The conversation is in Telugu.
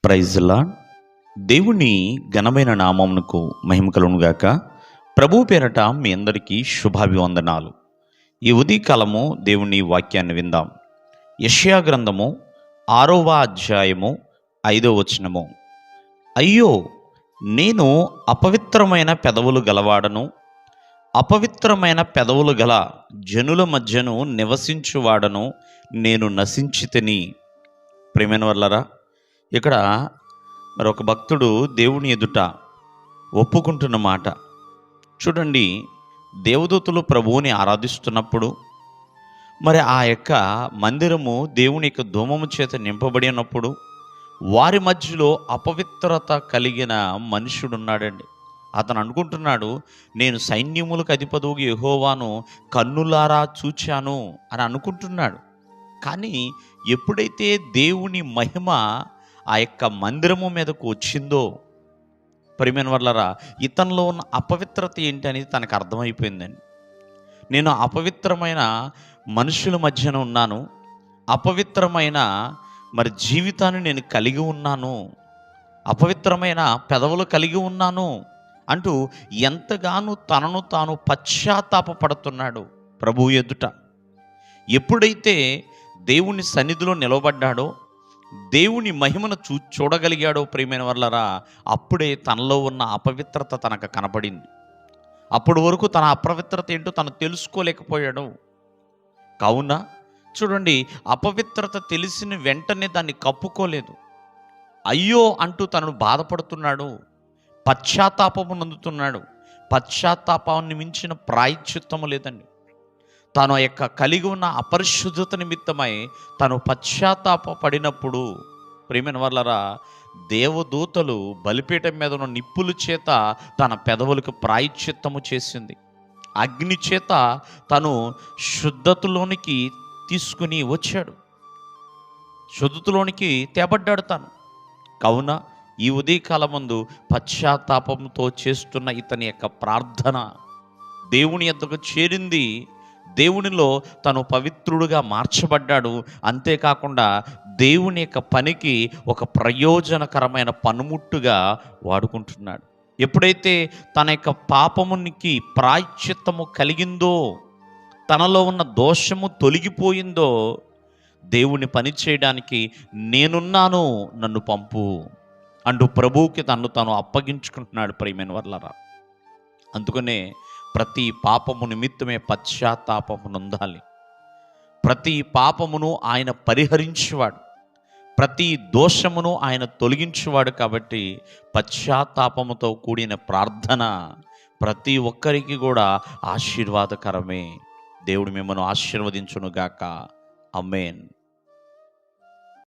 Praise lord. దేవుని ఘనమైన నామమునకు మహిమ కలుగునుగాక. ప్రభు పేరట మీ అందరికీ శుభాభివందనాలు. ఈ ఉదయకాలము దేవుని వాక్యాన్ని విందాం. యెషయా గ్రంథము 6వ అధ్యాయము 5వ వచనము. అయ్యో, నేను అపవిత్రమైన పెదవులు గలవాడను, అపవిత్రమైన పెదవులు గల జనుల మధ్యను నివసించువాడను, నేను నశించితిని. ప్రియమైన వాళ్ళరా, ఇక్కడ మరొక భక్తుడు దేవుని ఎదుట ఒప్పుకుంటున్న మాట చూడండి. దేవదూతలు ప్రభువుని ఆరాధిస్తున్నప్పుడు, మరి ఆ యొక్క మందిరము దేవుని యొక్క ధూమము చేత నింపబడి ఉన్నప్పుడు, వారి మధ్యలో అపవిత్రత కలిగిన మనుషుడున్నాడండి. అతను అనుకుంటున్నాడు, నేను సైన్యములకు అధిపతియగు యెహోవాను కన్నులారా చూచాను అని అనుకుంటున్నాడు. కానీ ఎప్పుడైతే దేవుని మహిమ ఆ యొక్క మందిరము మీదకు వచ్చిందో, ప్రియమైన వాళ్ళరా, ఇతనిలో ఉన్న అపవిత్రత ఏంటి అనేది తనకు అర్థమైపోయిందండి. నేను అపవిత్రమైన మనుషుల మధ్యన ఉన్నాను, అపవిత్రమైన మరి జీవితాన్ని నేను కలిగి ఉన్నాను, అపవిత్రమైన పెదవులు కలిగి ఉన్నాను అంటూ ఎంతగానో తనను తాను పశ్చాత్తాపపడుతున్నాడు ప్రభువు ఎదుట. ఎప్పుడైతే దేవుని సన్నిధిలో నిలబడ్డాడో, దేవుని మహిమను చూడగలిగాడో ప్రియమైన వాళ్ళరా, అప్పుడే తనలో ఉన్న అపవిత్రత తనకు కనపడింది. అప్పటి వరకు తన అపవిత్రత ఏంటో తను తెలుసుకోలేకపోయాడు. కావున చూడండి, అపవిత్రత తెలిసిన వెంటనే దాన్ని కప్పుకోలేదు. అయ్యో అంటూ తనను బాధపడుతున్నాడు, పశ్చాత్తాపము నందుతున్నాడు. పశ్చాత్తాపాన్ని మించిన ప్రాయశ్చిత్తము లేదండి. తను యొక్క కలిగి ఉన్న అపరిశుద్ధత నిమిత్తమై తను పశ్చాత్తాపడినప్పుడు ప్రియమైన వాళ్ళరా, దేవదూతలు బలిపీఠం మీద ఉన్న నిప్పుల చేత తన పెదవులకు ప్రాయశ్చిత్తము చేసింది. అగ్ని చేత తను శుద్ధతలోనికి తీసుకుని వచ్చాడు, శుద్ధతలోనికి తేబడ్డాడు తాను. కావున ఈ ఉదయకాలమందు పశ్చాత్తాపంతో చేస్తున్న ఇతని యొక్క ప్రార్థన దేవుని యొద్దకు చేరింది. దేవునిలో తను పవిత్రుడుగా మార్చబడ్డాడు. అంతేకాకుండా దేవుని యొక్క పనికి ఒక ప్రయోజనకరమైన పనిముట్టుగా వాడుకుంటున్నాడు. ఎప్పుడైతే తన యొక్క పాపమునికి ప్రాయశ్చిత్తము కలిగిందో, తనలో ఉన్న దోషము తొలగిపోయిందో, దేవుని పని చేయడానికి నేనున్నాను, నన్ను పంపు అంటూ ప్రభువుకి తను తాను అప్పగించుకుంటున్నాడు. ప్రియమైన వాళ్ళరా, అందుకనే ప్రతి పాపము నిమిత్తమే పశ్చాత్తాపము నొందాలి. ప్రతి పాపమును ఆయన పరిహరించేవాడు, ప్రతి దోషమును ఆయన తొలగించేవాడు. కాబట్టి పశ్చాత్తాపముతో కూడిన ప్రార్థన ప్రతి ఒక్కరికి కూడా ఆశీర్వాదకరమే. దేవుడు మిమ్మల్ని ఆశీర్వదించునుగాక. ఆమేన్.